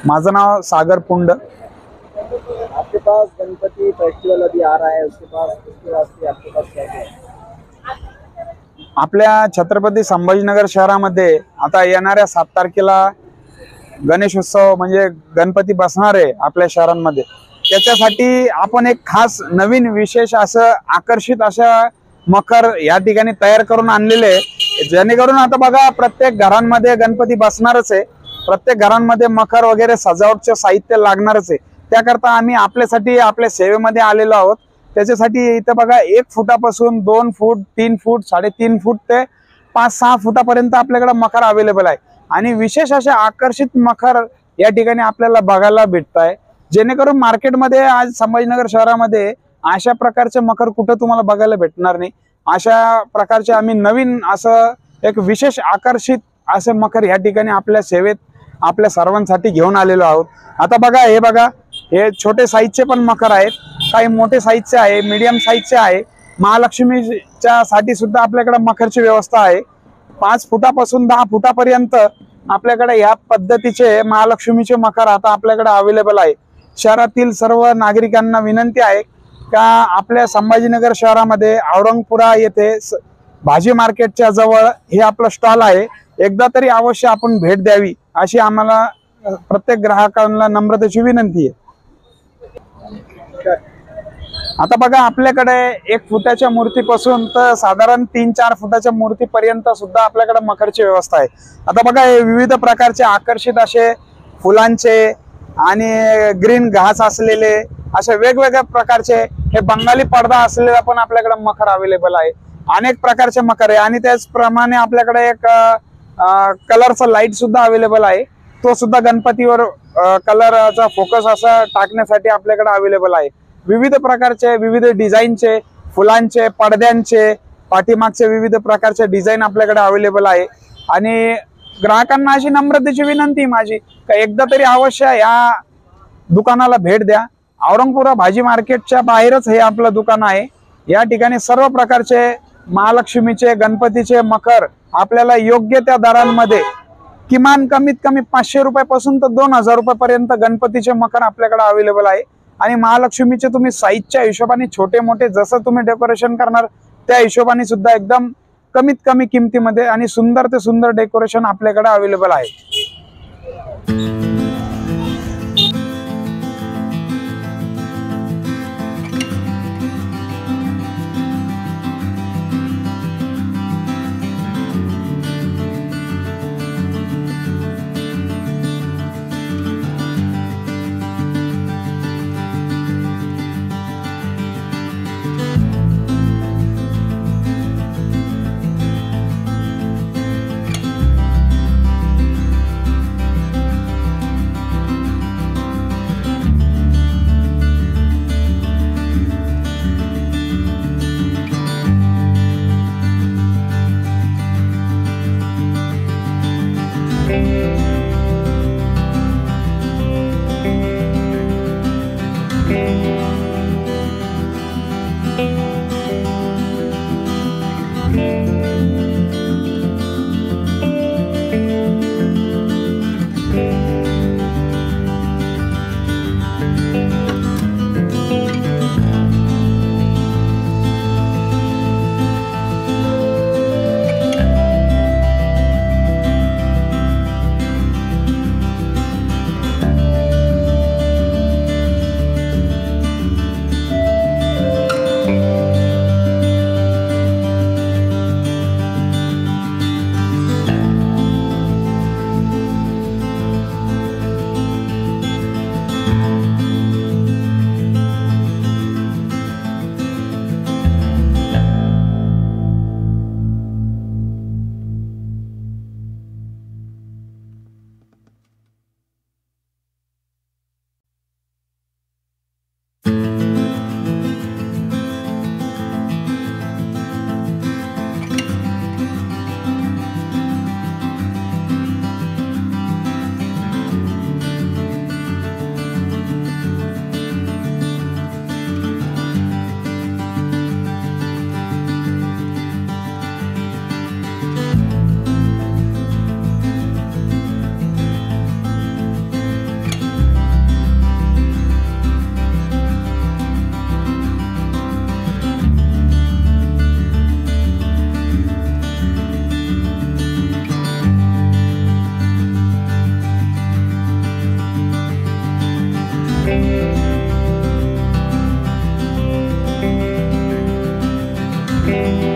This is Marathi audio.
माझं नाव सागर पुंड। आपके पास गणपति फेस्टिवल अभी आ रहा है, उसके वास्ते आपके पास क्या क्या है? आपल्या छत्रपती संभाजीनगर शहरामध्ये आता येणाऱ्या 7 तारखेला गणेशोत्सव म्हणजे गणपती बसणार आहे आपल्या शहरांमध्ये। त्याच्यासाठी आपण एक खास नवीन विशेष असं आकर्षित अशा मखर या ठिकाणी तयार करून आणलेले आहे, जेणेकरून आता बघा प्रत्येक घरांमध्ये गणपती बसणारच आहे, प्रत्येक घरांमध्ये मखर वगैरे सजावटचे साहित्य लागणारच आहे। त्याकरता आम्ही आपल्यासाठी आपल्या सेवेमध्ये आलेलो आहोत। त्याच्यासाठी इथं बघा 1 फुटापासून 2 फूट 3 फूट 3.5 फूट ते 5-6 फुटापर्यंत आपल्याकडे मखर अवेलेबल आहे आणि विशेष असे आकर्षित मखर या ठिकाणी आपल्याला बघायला भेटत आहे, जेणेकरून मार्केटमध्ये आज संभाजीनगर शहरामध्ये अशा प्रकारचे मखर कुठे तुम्हाला बघायला भेटणार नाही। अशा प्रकारचे आम्ही नवीन असं एक विशेष आकर्षित असे मखर या ठिकाणी आपल्या सेवेत आपल्या सर्वांसाठी घेऊन आलेलो आहोत। आता बघा हे छोटे साईजचे पण मखर आहेत, काही मोठे साईजचे आहे, मीडियम साईजचे आहे। महालक्ष्मीच्या साठी सुद्धा आपल्याकडे मखरची व्यवस्था आहे। 5 फुटापासून 10 फुटापर्यंत आपल्याकडे या पद्धतीचे महालक्ष्मीचे मखर आता आपल्याकडे अवेलेबल आहे। शहरातील सर्व नागरिकांना विनंती आहे का आपल्या संभाजीनगर शहरामध्ये औरंगपुरा येथे भाजी मार्केटच्या जवळ हे आपलं स्टॉल आहे, एकदा तरी अवश्य आपण भेट द्यावी अशी आम्हाला प्रत्येक ग्राहकांना नम्रतेची विनंती आहे। आता बघा आपल्याकडे 1 फुटाच्या मूर्तीपासून तर साधारण 3-4 फुटाच्या मूर्तीपर्यंत सुद्धा आपल्याकडे मखरची व्यवस्था आहे। आता बघा हे विविध प्रकारचे आकर्षित असे फुलांचे आणि ग्रीन घास असलेले असे वेगवेगळ्या प्रकारचे हे बंगाली पडदा असलेला पण आपल्याकडे मखर अवेलेबल आहे। अनेक प्रकारचे मखर आहे आणि त्याचप्रमाणे आपल्याकडे एक कलरचा लाईट सुद्धा अवेलेबल आहे, तो सुद्धा गणपतीवर कलरचा फोकस असा टाकण्यासाठी आपल्याकडे अवेलेबल आहे। विविध प्रकारचे विविध डिझाईनचे फुलांचे पडद्यांचे पाठीमागचे विविध प्रकारचे डिझाईन आपल्याकडे अवेलेबल आहे आणि ग्राहकांना अशी नम्रतेची विनंती माझी का एकदा तरी अवश्य या दुकानाला भेट द्या। औरंगपुरा भाजी मार्केटच्या बाहेरच हे आपलं दुकान आहे। या ठिकाणी सर्व प्रकारचे महालक्ष्मीचे गणपतीचे मखर आपल्याला योग्य त्या दरांमध्ये किमान कमीत कमी 500 रुपयापासून तर 2000 रुपयापर्यंत गणपतीचे मखर आपल्याकडे अवेलेबल आहे आणि महालक्ष्मीचे तुम्ही साईजच्या हिशोबाने छोटे मोठे जसं तुम्ही डेकोरेशन करणार त्या हिशोबाने सुद्धा एकदम कमीत कमी किमतीमध्ये आणि सुंदर ते सुंदर डेकोरेशन आपल्याकडे अवेलेबल आहे। है